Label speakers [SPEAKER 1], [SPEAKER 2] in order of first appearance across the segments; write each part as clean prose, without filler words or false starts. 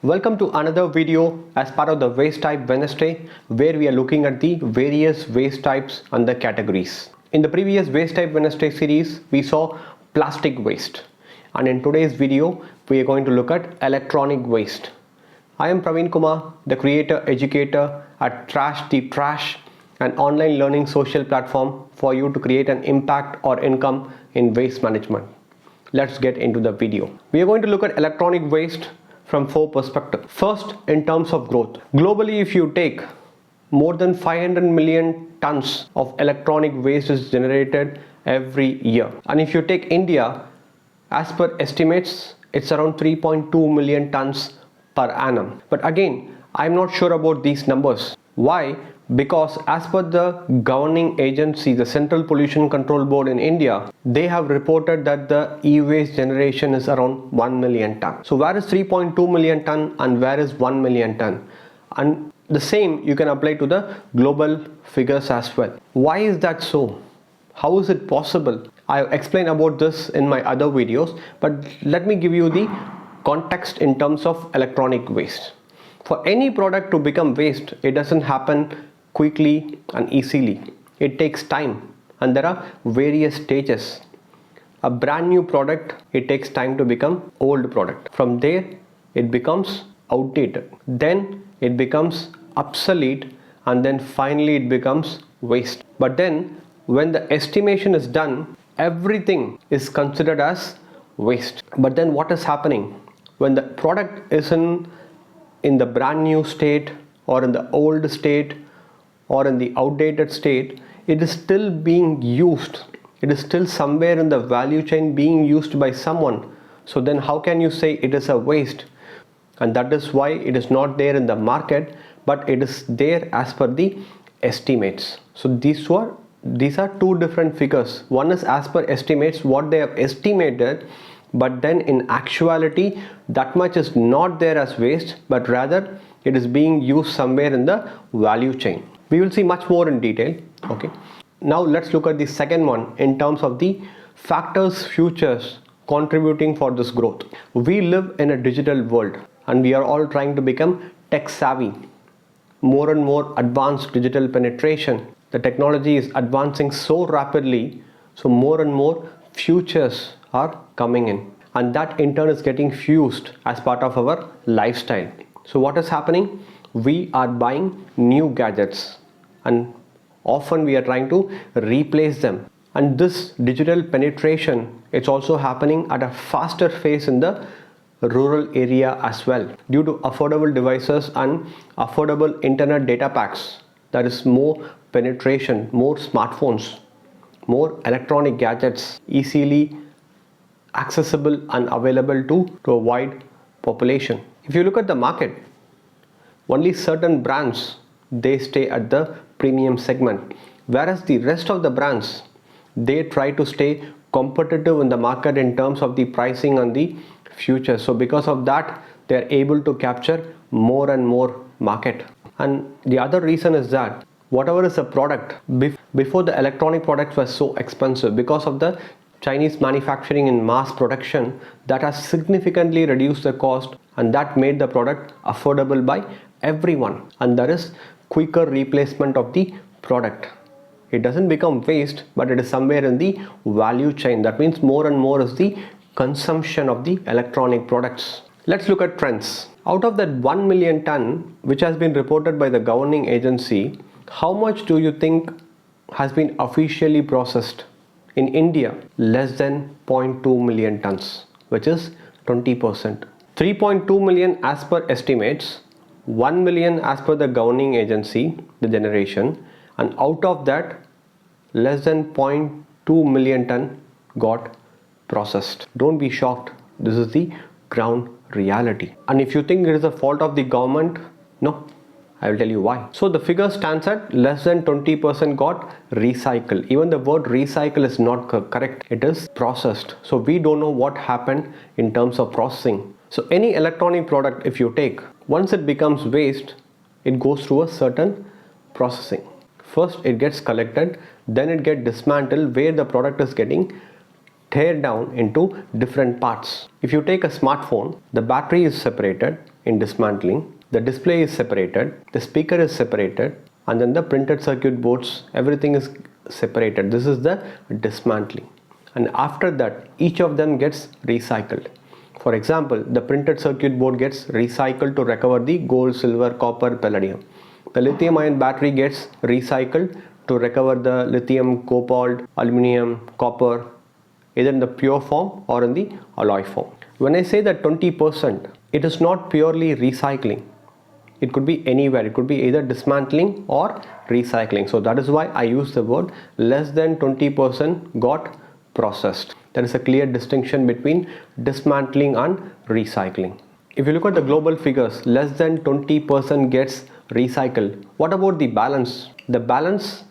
[SPEAKER 1] Welcome to another video as part of the Waste Type Wednesday, where we are looking at the various waste types and the categories. In the previous Waste Type Wednesday series, we saw plastic waste, and in today's video, we are going to look at electronic waste. I am Praveen Kumar, the creator educator at Trash the Trash, an online learning social platform for you to create an impact or income in waste management. Let's get into the video. We are going to look at electronic waste from four perspectives. First, in terms of growth. Globally, if you take more than 500 million tons of electronic waste is generated every year. And if you take India, as per estimates, it's around 3.2 million tons per annum. But again, I'm not sure about these numbers. Why? Because as per the governing agency, the Central Pollution Control Board in India, they have reported that the e-waste generation is around 1 million ton. So where is 3.2 million ton and where is 1 million ton? And the same you can apply to the global figures as well. Why is that so? How is it possible? I have explained about this in my other videos, but let me give you the context in terms of electronic waste. For any product to become waste, it doesn't happen quickly and easily. It takes time and there are various stages. A brand new product, it takes time to become old product. From there, it becomes outdated. Then it becomes obsolete, and then finally it becomes waste. But then when the estimation is done, everything is considered as waste. But then what is happening? When the product is in the brand new state or in the old state or in the outdated state, it is still being used. It is still somewhere in the value chain being used by someone. So then how can you say it is a waste? And that is why it is not there in the market, but it is there as per the estimates. So these are two different figures. One is as per estimates, what they have estimated, but then in actuality that much is not there as waste, but rather it is being used somewhere in the value chain. We will see much more in detail. Okay, now let's look at the second one in terms of the factors, futures contributing for this growth. We live in a digital world and we are all trying to become tech savvy. More and more advanced digital penetration. The technology is advancing so rapidly, so more and more futures are coming in, and that in turn is getting fused as part of our lifestyle. So what is happening? We are buying new gadgets and often we are trying to replace them. And this digital penetration, it's also happening at a faster pace in the rural area as well, due to affordable devices and affordable internet data packs. There is more penetration, more smartphones, more electronic gadgets easily accessible and available to a wide population. If you look at the market, only certain brands, they stay at the premium segment, whereas the rest of the brands, they try to stay competitive in the market in terms of the pricing and the future. So because of that, they are able to capture more and more market. And the other reason is that whatever is a product, before the electronic products were so expensive, because of the Chinese manufacturing in mass production, that has significantly reduced the cost and that made the product affordable by everyone, and there is quicker replacement of the product. It doesn't become waste, but it is somewhere in the value chain. That means more and more is the consumption of the electronic products. Let's look at trends. Out of that 1 million ton which has been reported by the governing agency, how much do you think has been officially processed? In India, less than 0.2 million tons, which is 20%. 3.2 million as per estimates, 1 million as per the governing agency, the generation, and out of that, less than 0.2 million ton got processed. Don't be shocked. This is the ground reality. And if you think it is the fault of the government, no. I will tell you why. So the figure stands at less than 20% got recycled. Even the word recycle is not correct. It is processed. So we don't know what happened in terms of processing. So any electronic product, if you take, once it becomes waste, it goes through a certain processing. First it gets collected, then it gets dismantled, where the product is getting tear down into different parts. If you take a smartphone, the battery is separated, in dismantling. The display is separated, the speaker is separated, and then the printed circuit boards, everything is separated. This is the dismantling. And after that, each of them gets recycled. For example, the printed circuit board gets recycled to recover the gold, silver, copper, palladium. The lithium ion battery gets recycled to recover the lithium, cobalt, aluminum, copper, either in the pure form or in the alloy form. When I say that 20%, it is not purely recycling. It could be anywhere. It could be either dismantling or recycling. So that is why I use the word less than 20% got processed. There is a clear distinction between dismantling and recycling. If you look at the global figures, less than 20% gets recycled. What about the balance? The balance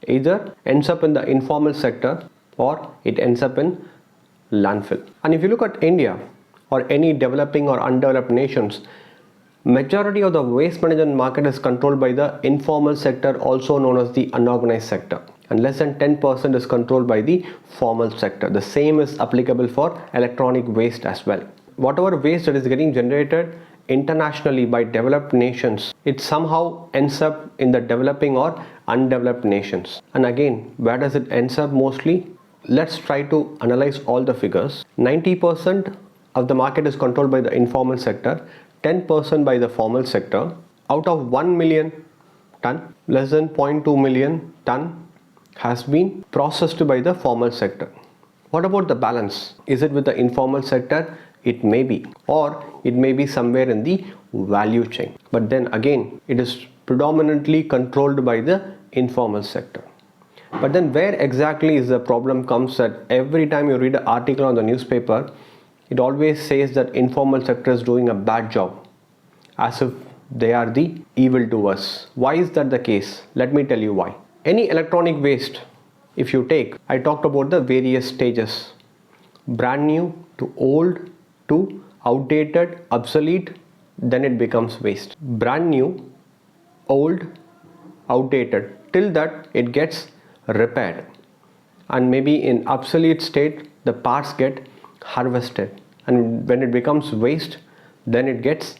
[SPEAKER 1] either ends up in the informal sector or it ends up in landfill. And if you look at India or any developing or undeveloped nations, majority of the waste management market is controlled by the informal sector, also known as the unorganized sector, and less than 10% is controlled by the formal sector. The same is applicable for electronic waste as well. Whatever waste that is getting generated internationally by developed nations, it somehow ends up in the developing or undeveloped nations. And again, where does it ends up mostly? Let's try to analyze all the figures. 90% of the market is controlled by the informal sector, 10% by the formal sector. Out of 1 million ton, less than 0.2 million ton has been processed by the formal sector. What about the balance? Is it with the informal sector? It may be, or it may be somewhere in the value chain. But then again, it is predominantly controlled by the informal sector. But then where exactly is the problem comes that every time you read an article on the newspaper, it always says that informal sector is doing a bad job, as if they are the evildoers. Why is that the case? Let me tell you why. Any electronic waste, if you take, I talked about the various stages. Brand new to old to outdated, obsolete, then it becomes waste. Brand new, old, outdated, till that it gets repaired. And maybe in obsolete state, the parts get harvested. And when it becomes waste, then it gets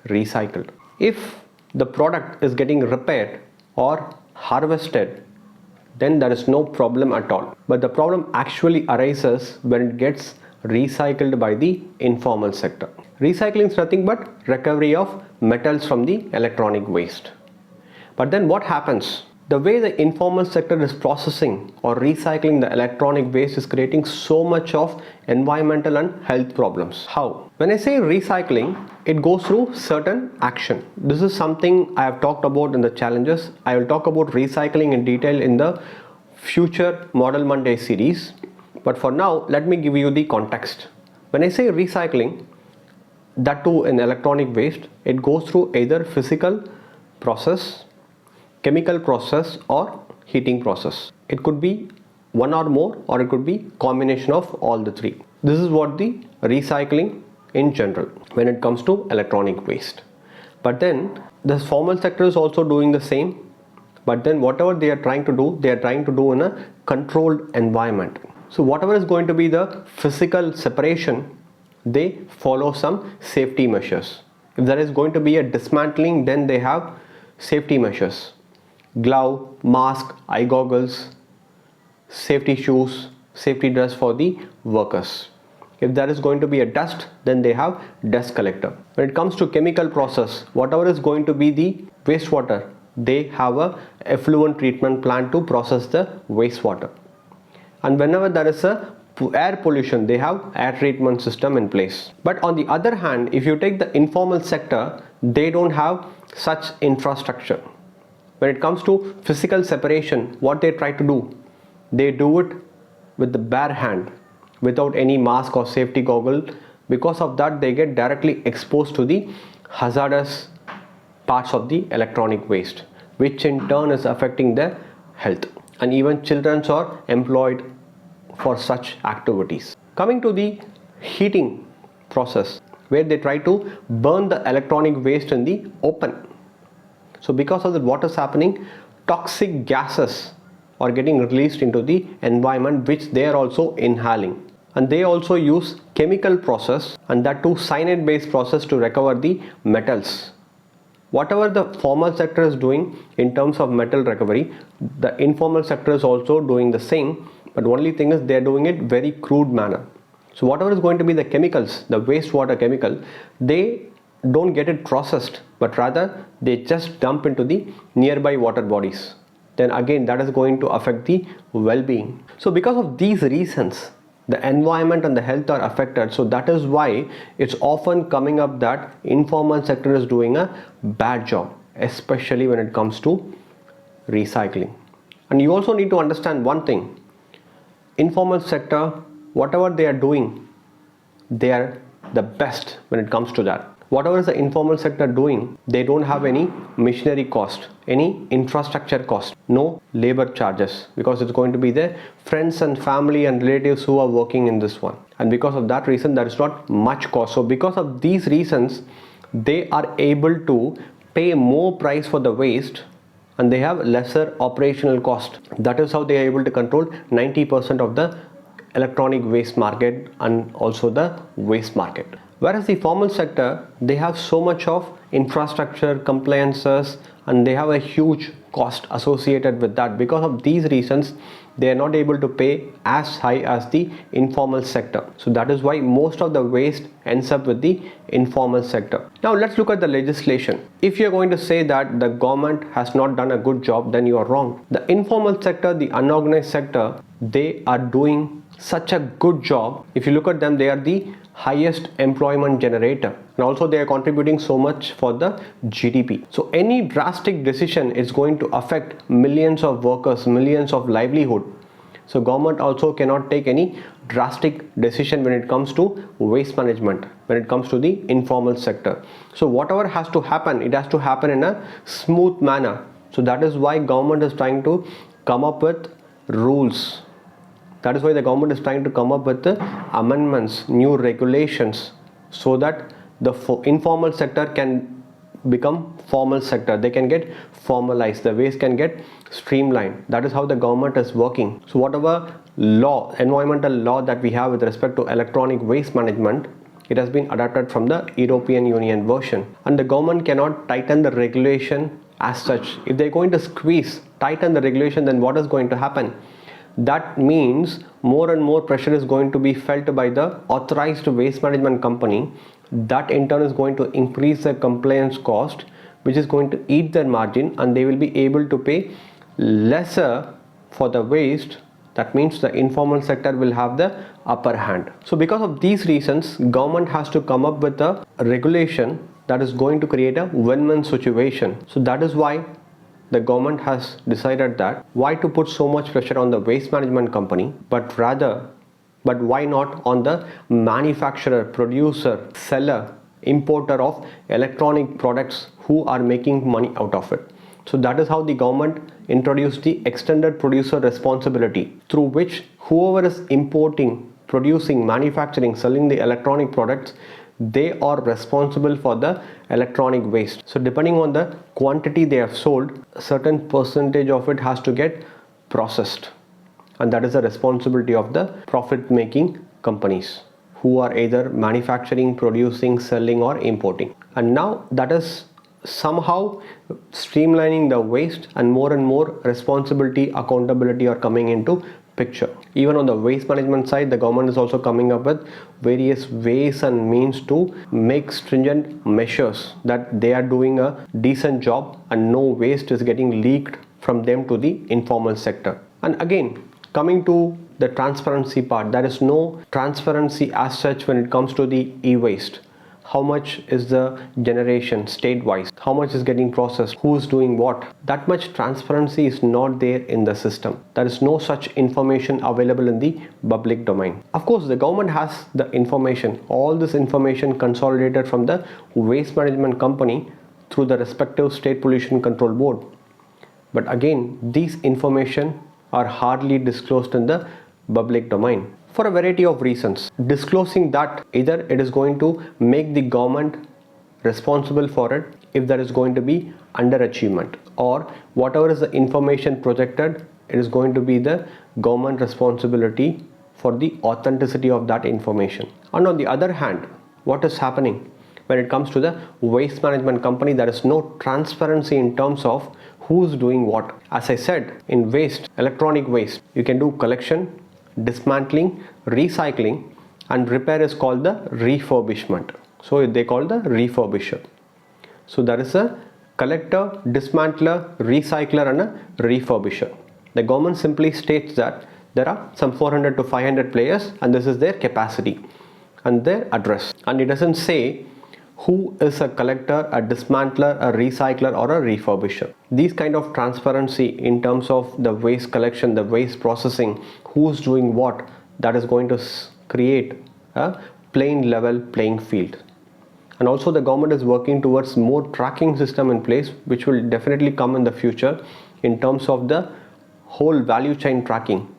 [SPEAKER 1] recycled. If the product is getting repaired or harvested, then there is no problem at all. But the problem actually arises when it gets recycled by the informal sector. Recycling is nothing but recovery of metals from the electronic waste. But then what happens? The way the informal sector is processing or recycling the electronic waste is creating so much of environmental and health problems. How? When I say recycling, it goes through certain action. This is something I have talked about in the challenges. I will talk about recycling in detail in the future Model Monday series. But for now, let me give you the context. When I say recycling, that too in electronic waste, it goes through either physical process, chemical process or heating process. It could be one or more, or it could be combination of all the three. This is what the recycling in general when it comes to electronic waste. But then the formal sector is also doing the same, but then whatever they are trying to do, they are trying to do in a controlled environment. So whatever is going to be the physical separation, they follow some safety measures. If there is going to be a dismantling, then they have safety measures. Glove, mask, eye goggles, safety shoes, safety dress for the workers. If there is going to be a dust, then they have dust collector. When it comes to chemical process, whatever is going to be the wastewater, they have a effluent treatment plant to process the wastewater. And whenever there is a air pollution, they have air treatment system in place. But on the other hand, if you take the informal sector, they don't have such infrastructure. When it comes to physical separation, what they try to do, they do it with the bare hand, without any mask or safety goggle. Because of that, they get directly exposed to the hazardous parts of the electronic waste, which in turn is affecting their health. And even children are employed for such activities. Coming to the heating process, where they try to burn the electronic waste in the open. So because of that, what is happening? Toxic gases are getting released into the environment, which they are also inhaling. and they also use chemical process, and that too cyanide based process, to recover the metals. Whatever the formal sector is doing in terms of metal recovery, the informal sector is also doing the same, but only thing is they are doing it very crude manner. So whatever is going to be the chemicals, the wastewater chemical, they don't get it processed, but rather they just dump into the nearby water bodies. Then again, that is going to affect the well-being. So because of these reasons, the environment and the health are affected. So that is why it's often coming up that informal sector is doing a bad job, especially when it comes to recycling. And you also need to understand one thing: informal sector, whatever they are doing, they are the best when it comes to that. Whatever is the informal sector doing, they don't have any machinery cost, any infrastructure cost, no labor charges, because it's going to be their friends and family and relatives who are working in this one. And because of that reason, there is not much cost. So because of these reasons, they are able to pay more price for the waste, and they have lesser operational cost. That is how they are able to control 90% of the electronic waste market and also the waste market. Whereas the formal sector, they have so much of infrastructure, compliances, and they have a huge cost associated with that. Because of these reasons, they are not able to pay as high as the informal sector. So that is why most of the waste ends up with the informal sector. Now let's look at the legislation. If you're going to say that the government has not done a good job, then you are wrong. The informal sector, the unorganized sector, they are doing such a good job. If you look at them, they are the highest employment generator, and also they are contributing so much for the GDP. So any drastic decision is going to affect millions of workers, millions of livelihood. So government also cannot take any drastic decision when it comes to waste management, when it comes to the informal sector. So whatever has to happen, it has to happen in a smooth manner. So that is why government is trying to come up with rules. That is why the government is trying to come up with the amendments, new regulations, so that the informal sector can become formal sector. They can get formalized, the waste can get streamlined. That is how the government is working. So whatever law, environmental law that we have with respect to electronic waste management, it has been adapted from the European Union version, and the government cannot tighten the regulation as such. If they're going to tighten the regulation, then what is going to happen? That means more and more pressure is going to be felt by the authorized waste management company. That in turn is going to increase the compliance cost, which is going to eat their margin, and they will be able to pay lesser for the waste. That means the informal sector will have the upper hand. So because of these reasons, government has to come up with a regulation that is going to create a win-win situation. So that is why the government has decided that why to put so much pressure on the waste management company, but why not on the manufacturer, producer, seller, importer of electronic products who are making money out of it. So that is how the government introduced the extended producer responsibility, through which whoever is importing, producing, manufacturing, selling the electronic products, they are responsible for the electronic waste. So depending on the quantity they have sold, a certain percentage of it has to get processed, and that is the responsibility of the profit making companies who are either manufacturing, producing, selling or importing. And now that is somehow streamlining the waste, and more responsibility, accountability are coming into picture. Even on the waste management side, the government is also coming up with various ways and means to make stringent measures that they are doing a decent job and no waste is getting leaked from them to the informal sector. And again, coming to the transparency part, there is no transparency as such when it comes to the e-waste. How much is the generation state-wise? How much is getting processed? Who is doing what? That much transparency is not there in the system. There is no such information available in the public domain. Of course, the government has the information, all this information consolidated from the waste management company through the respective state pollution control board. But again, these information are hardly disclosed in the public domain, for a variety of reasons. Disclosing that, either it is going to make the government responsible for it if there is going to be underachievement, or whatever is the information projected, it is going to be the government responsibility for the authenticity of that information. And on the other hand, what is happening when it comes to the waste management company? There is no transparency in terms of who's doing what. As I said, in waste, electronic waste, you can do collection, dismantling, recycling, and repair is called the refurbishment. So they call the refurbisher. So there is a collector, dismantler, recycler, and a refurbisher. The government simply states that there are some 400 to 500 players and this is their capacity and their address, and it doesn't say who is a collector, a dismantler, a recycler, or a refurbisher. These kind of transparency in terms of the waste collection, the waste processing, who's doing what, that is going to create a plain level playing field. And also the government is working towards more tracking system in place, which will definitely come in the future in terms of the whole value chain tracking.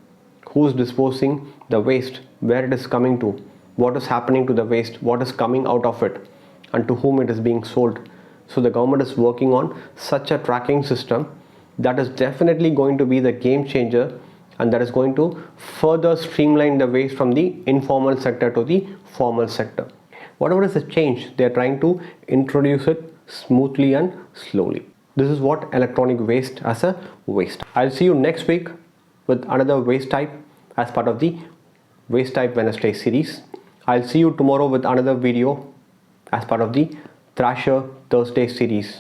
[SPEAKER 1] Who's disposing the waste, where it is coming to, what is happening to the waste, what is coming out of it, and to whom it is being sold. So the government is working on such a tracking system that is definitely going to be the game changer, and that is going to further streamline the waste from the informal sector to the formal sector. Whatever is the change, they are trying to introduce it smoothly and slowly. This is what electronic waste as a waste. I'll see you next week with another waste type as part of the Waste Type Wednesday series. I'll see you tomorrow with another video as part of the Thrasher Thursday series.